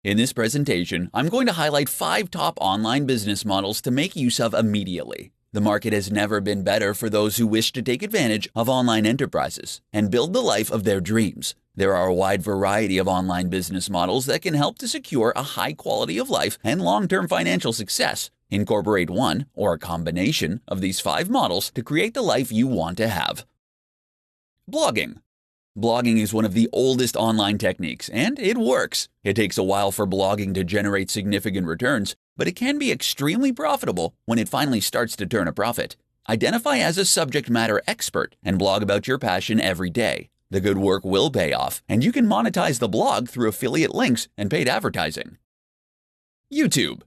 In this presentation, I'm going to highlight 5 top online business models to make use of immediately. The market has never been better for those who wish to take advantage of online enterprises and build the life of their dreams. There are a wide variety of online business models that can help to secure a high quality of life and long-term financial success. Incorporate one or a combination of these 5 models to create the life you want to have. Blogging. Blogging is one of the oldest online techniques, and it works. It takes a while for blogging to generate significant returns, but it can be extremely profitable when it finally starts to turn a profit. Identify as a subject matter expert and blog about your passion every day. The good work will pay off, and you can monetize the blog through affiliate links and paid advertising. YouTube.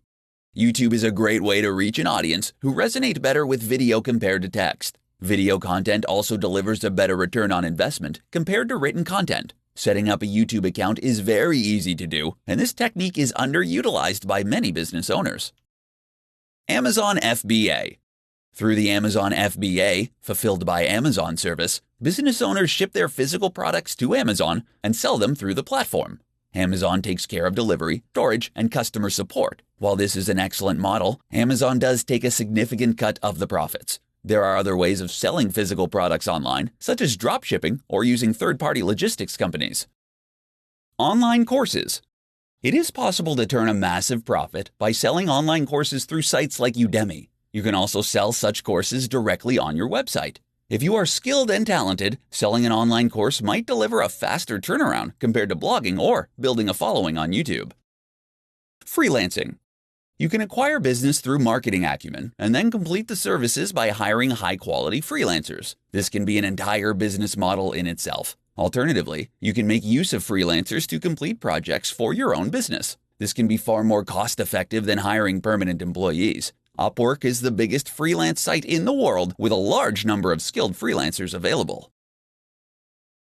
YouTube is a great way to reach an audience who resonate better with video compared to text. Video content also delivers a better return on investment compared to written content. Setting up a YouTube account is very easy to do, and this technique is underutilized by many business owners. Amazon FBA. Through the Amazon FBA, Fulfilled by Amazon service, business owners ship their physical products to Amazon and sell them through the platform. Amazon takes care of delivery, storage, and customer support. While this is an excellent model, Amazon does take a significant cut of the profits. There are other ways of selling physical products online, such as dropshipping or using third-party logistics companies. Online courses. It is possible to turn a massive profit by selling online courses through sites like Udemy. You can also sell such courses directly on your website. If you are skilled and talented, selling an online course might deliver a faster turnaround compared to blogging or building a following on YouTube. Freelancing. You can acquire business through marketing acumen and then complete the services by hiring high-quality freelancers. This can be an entire business model in itself. Alternatively, you can make use of freelancers to complete projects for your own business. This can be far more cost-effective than hiring permanent employees. Upwork is the biggest freelance site in the world with a large number of skilled freelancers available.